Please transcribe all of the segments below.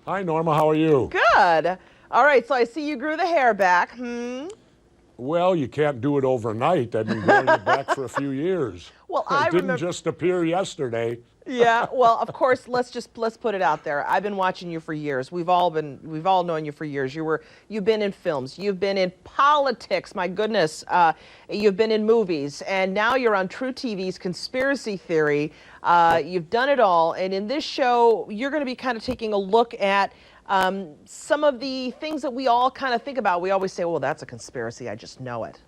Hi, Norma. How are you? Good. All right, so I see you grew the hair back. Well, you can't do it overnight. I've been growing it back for a few years. Well, It I didn't remember. just appear yesterday. Yeah, well, of course, let's put it out there. I've been watching you for years. We've all known you for years. You've been in films, you've been in politics, my goodness. You've been in movies, and now you're on Tru-TV's Conspiracy Theory. You've done it all, and in this show, you're going to be kind of taking a look at some of the things that we all kind of think about. We always say, well, that's a conspiracy, I just know it.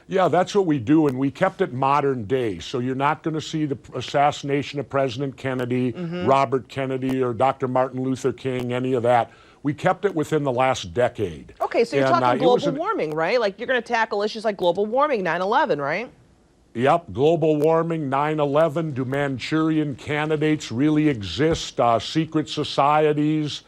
Yeah, that's what we do, and we kept it modern day. So you're not going to see the assassination of President Kennedy, Robert Kennedy, or Dr. Martin Luther King, any of that. We kept it within the last decade. Okay, so you're talking global warming, right? Like you're going to tackle issues like global warming, 9/11, right? Yep, global warming, 9/11. Do Manchurian candidates really exist? Secret societies.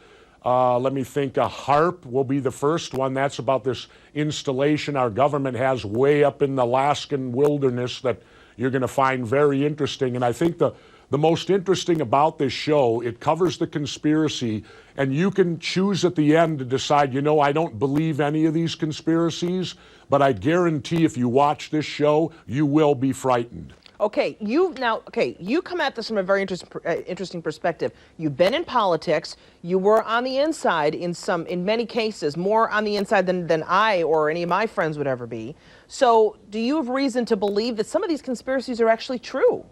Let me think, a HARP will be the first one. That's about this installation our government has way up in the Alaskan wilderness that you're going to find very interesting. And I think the most interesting about this show, it covers the conspiracy, and you can choose at the end to decide, you know, I don't believe any of these conspiracies, but I guarantee if you watch this show, you will be frightened. Okay, you come at this from a very interesting perspective. You've been in politics. You were on the inside in many cases, more on the inside than I or any of my friends would ever be. So, do you have reason to believe that some of these conspiracies are actually true?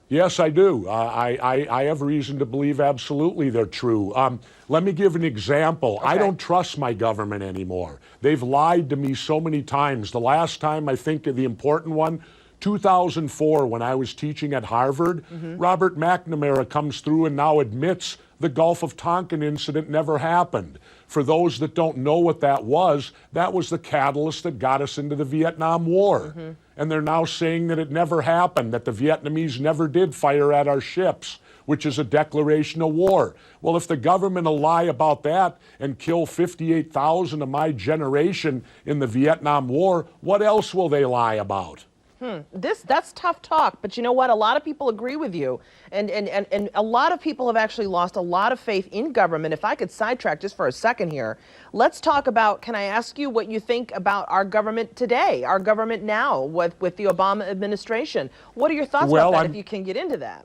Yes, I do. I have reason to believe absolutely they're true. Let me give an example. Okay. I don't trust my government anymore. They've lied to me so many times. The last time, I think the important one, 2004, when I was teaching at Harvard, Robert McNamara comes through and now admits the Gulf of Tonkin incident never happened. For those that don't know what that was the catalyst that got us into the Vietnam War. And they're now saying that it never happened, that the Vietnamese never did fire at our ships, which is a declaration of war. Well, if the government will lie about that and kill 58,000 of my generation in the Vietnam War, what else will they lie about? That's tough talk, but you know what? A lot of people agree with you, and a lot of people have actually lost a lot of faith in government. If I could sidetrack just for a second here, let's talk about, can I ask you what you think about our government today, our government now with the Obama administration? What are your thoughts about that, if you can get into that?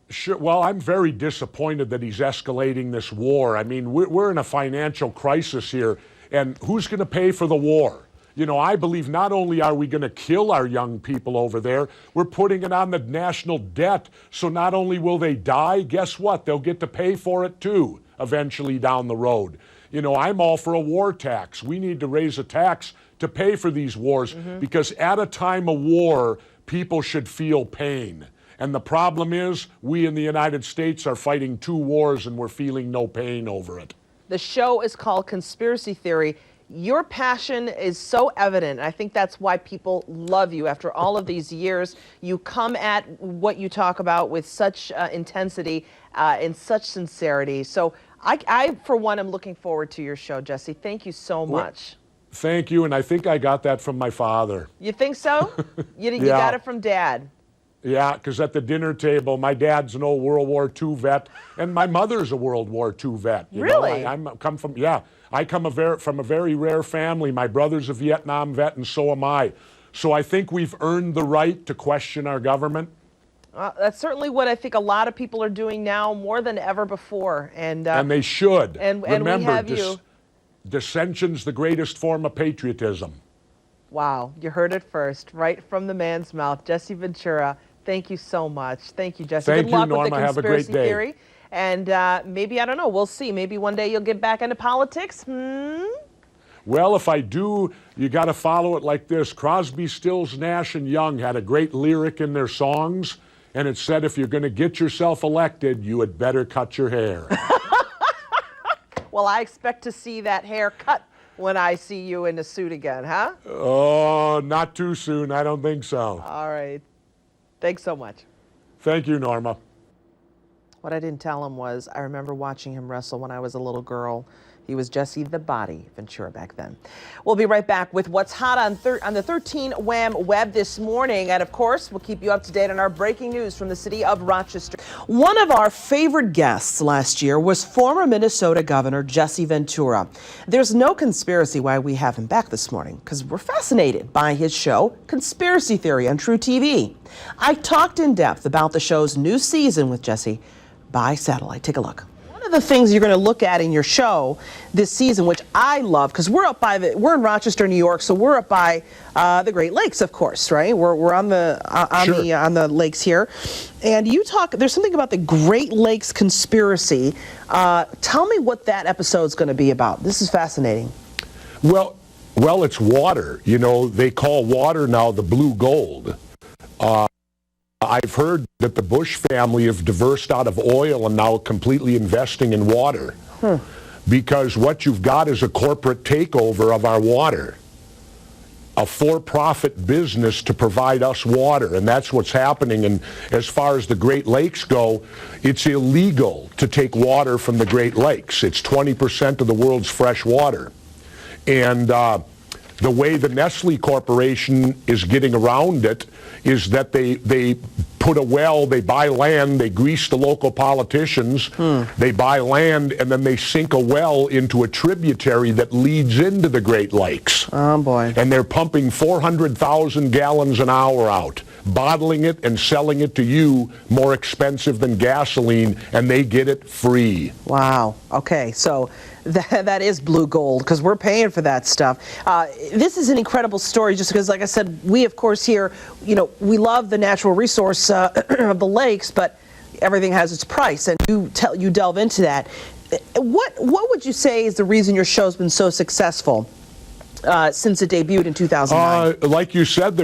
Sure. Well, I'm very disappointed that he's escalating this war. I mean, we're in a financial crisis here, and who's going to pay for the war? You know, I believe not only are we going to kill our young people over there, we're putting it on the national debt. So not only will they die, guess what? They'll get to pay for it too, eventually down the road. You know, I'm all for a war tax. We need to raise a tax to pay for these wars because at a time of war, people should feel pain. And the problem is, we in the United States are fighting two wars and we're feeling no pain over it. The show is called Conspiracy Theory. Your passion is so evident. I think that's why people love you. After all of these years, you come at what you talk about with such intensity and such sincerity. So I, for one, am looking forward to your show, Jesse. Thank you so much. Thank you, and I think I got that from my father. You think so? You got it from Dad. Yeah, because at the dinner table, my dad's an old World War II vet, and my mother's a World War II vet. Really? I come from a very rare family. My brother's a Vietnam vet, and so am I. So I think we've earned the right to question our government. That's certainly what I think a lot of people are doing now, more than ever before. And they should. And remember, we have you. Dissension's the greatest form of patriotism. Wow, you heard it first, right from the man's mouth. Jesse Ventura, thank you so much. Thank you, Jesse. Thank Good luck you, Norma. with the Have a great conspiracy day. theory. And maybe, I don't know, we'll see. Maybe one day you'll get back into politics. Well, if I do, you got to follow it like this. Crosby, Stills, Nash, and Young had a great lyric in their songs, and it said, if you're going to get yourself elected, you had better cut your hair. Well, I expect to see that hair cut when I see you in the suit again, huh? Oh, not too soon. I don't think so. All right. Thanks so much. Thank you, Norma. What I didn't tell him was I remember watching him wrestle when I was a little girl. He was Jesse the Body Ventura back then. We'll be right back with what's hot on the 13 Wham web this morning. And of course, we'll keep you up to date on our breaking news from the city of Rochester. One of our favorite guests last year was former Minnesota Governor Jesse Ventura. There's no conspiracy why we have him back this morning, because we're fascinated by his show, Conspiracy Theory on Tru-TV. I talked in depth about the show's new season with Jesse by satellite. Take a look. One of the things you're going to look at in your show this season, which I love, because we're in Rochester, New York, so we're up by the Great Lakes, of course, right? We're on the lakes here, and there's something about the Great Lakes conspiracy. Tell me what that episode's going to be about. This is fascinating. Well, it's water. You know, they call water now the blue gold. I've heard that the Bush family have divorced out of oil and now completely investing in water. Because what you've got is a corporate takeover of our water. A for-profit business to provide us water, and that's what's happening. And as far as the Great Lakes go, it's illegal to take water from the Great Lakes. It's 20% of the world's fresh water. And the way the Nestle Corporation is getting around it is that they put a well, they buy land, they grease the local politicians, they buy land, and then they sink a well into a tributary that leads into the Great Lakes. Oh, boy. And they're pumping 400,000 gallons an hour out, bottling it and selling it to you more expensive than gasoline, and they get it free. Wow. Okay, so that is blue gold, because we're paying for that stuff. This is an incredible story, just because, like I said, we, of course, here, we love the natural resource of the lakes, but everything has its price, and you delve into that. What would you say is the reason your show's been so successful since it debuted in 2009? Like you said,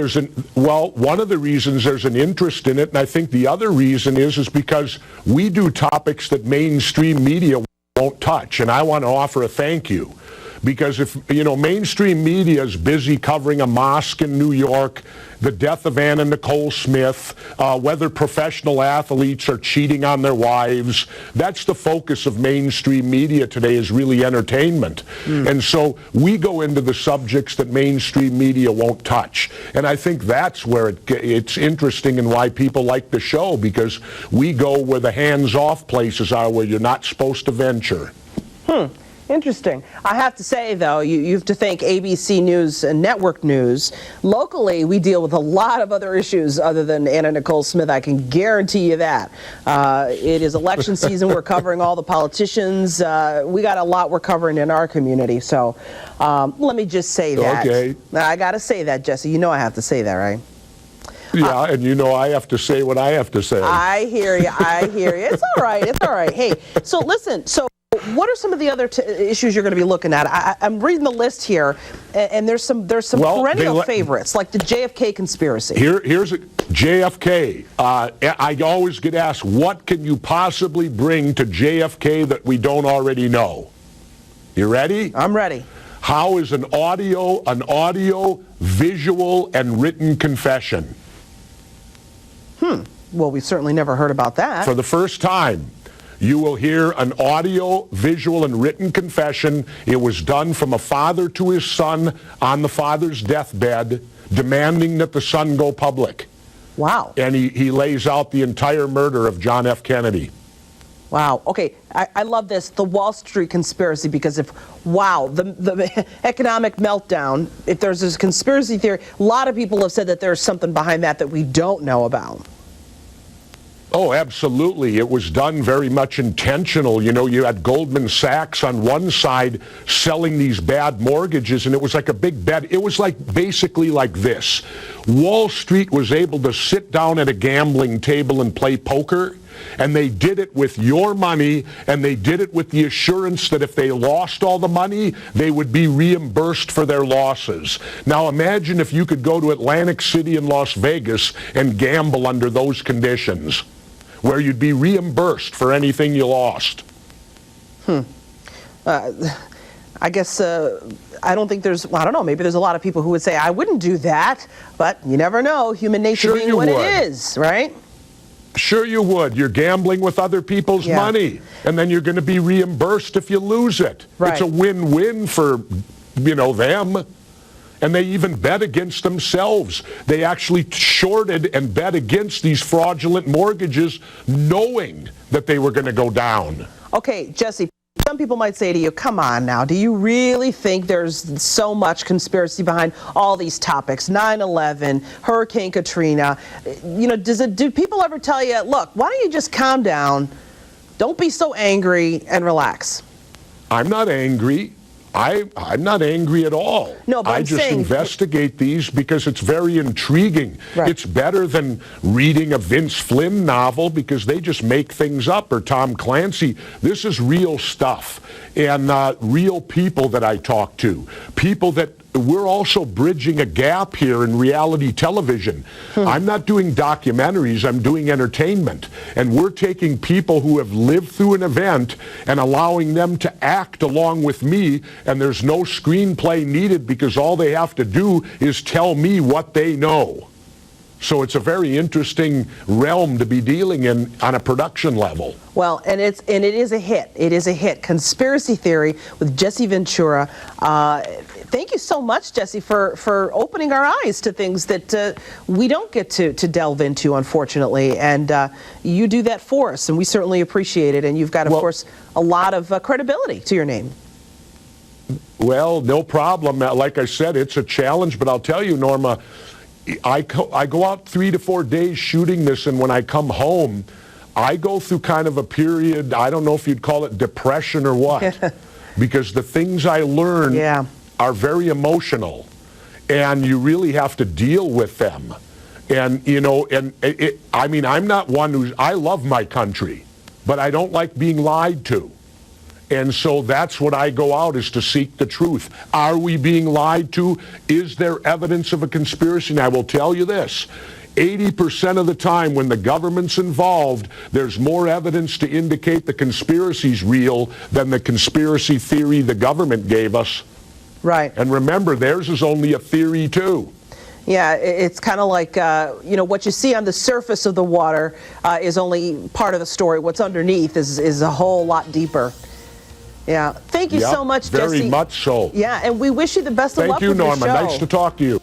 one of the reasons there's an interest in it, and I think the other reason is because we do topics that mainstream media won't touch, and I want to offer a thank you, because if mainstream media is busy covering a mosque in New York, the death of Anna Nicole Smith, whether professional athletes are cheating on their wives, that's the focus of mainstream media today, is really entertainment. And so we go into the subjects that mainstream media won't touch, and I think that's where it's interesting and why people like the show, because we go where the hands-off places are, where you're not supposed to venture. Interesting. I have to say, though, you have to thank ABC News and Network News. Locally, we deal with a lot of other issues other than Anna Nicole Smith. I can guarantee you that. It is election season. We're covering all the politicians. We got a lot we're covering in our community. So let me just say that. Okay. I got to say that, Jesse. You know I have to say that, right? Yeah, and I have to say what I have to say. I hear you. I hear you. It's all right. It's all right. Hey, so listen. What are some of the other issues you're going to be looking at? I'm reading the list here, and there's some perennial favorites, like the JFK conspiracy. Here's JFK. I always get asked, what can you possibly bring to JFK that we don't already know? You ready? I'm ready. How is an audio, visual, and written confession? Well, we've certainly never heard about that. For the first time, you will hear an audio, visual, and written confession. It was done from a father to his son on the father's deathbed, demanding that the son go public. Wow. And he lays out the entire murder of John F. Kennedy. Wow. Okay, I love this, the Wall Street conspiracy, because the economic meltdown, if there's this conspiracy theory, a lot of people have said that there's something behind that we don't know about. Oh, absolutely. It was done very much intentional. You had Goldman Sachs on one side selling these bad mortgages, and it was like a big bet. It was basically like this. Wall Street was able to sit down at a gambling table and play poker, and they did it with your money, and they did it with the assurance that if they lost all the money, they would be reimbursed for their losses. Now imagine if you could go to Atlantic City and Las Vegas and gamble under those conditions, where you'd be reimbursed for anything you lost. I guess, I don't think I don't know, maybe there's a lot of people who would say, I wouldn't do that, but you never know, human nature being what it is, right? Sure you would. You're gambling with other people's money, and then you're going to be reimbursed if you lose it. Right. It's a win-win for, them. And they even bet against themselves. They actually shorted and bet against these fraudulent mortgages knowing that they were going to go down. Okay, Jesse, some people might say to you, come on now, do you really think there's so much conspiracy behind all these topics? 9/11, Hurricane Katrina. Do people ever tell you, look, why don't you just calm down, don't be so angry, and relax? I'm not angry. I'm not angry at all. No, but I just investigate these because it's very intriguing. Right. It's better than reading a Vince Flynn novel because they just make things up, or Tom Clancy. This is real stuff, and real people that I talk to. People that we're also bridging a gap here in reality television. I'm not doing documentaries, I'm doing entertainment. And we're taking people who have lived through an event and allowing them to act along with me, and there's no screenplay needed because all they have to do is tell me what they know. So it's a very interesting realm to be dealing in on a production level. Well, and it is a hit. It is a hit. Conspiracy Theory with Jesse Ventura. Thank you so much, Jesse, for opening our eyes to things that we don't get to delve into, unfortunately. And you do that for us, and we certainly appreciate it. And you've got, of course, a lot of credibility to your name. Well, no problem. Like I said, it's a challenge, but I'll tell you, Norma, I go out 3 to 4 days shooting this, and when I come home, I go through kind of a period, I don't know if you'd call it depression or what, because the things I learn are very emotional, and you really have to deal with them. And, I'm not one I love my country, but I don't like being lied to. And so that's what I go out, is to seek the truth. Are we being lied to? Is there evidence of a conspiracy? And I will tell you this, 80% of the time when the government's involved, there's more evidence to indicate the conspiracy's real than the conspiracy theory the government gave us. Right. And remember, theirs is only a theory too. Yeah, it's kind of like, what you see on the surface of the water is only part of the story. What's underneath is a whole lot deeper. Yeah. Thank you so much, Jesse. Very much so. Yeah, and we wish you the best of luck with your show. Thank you, Norma. Nice to talk to you.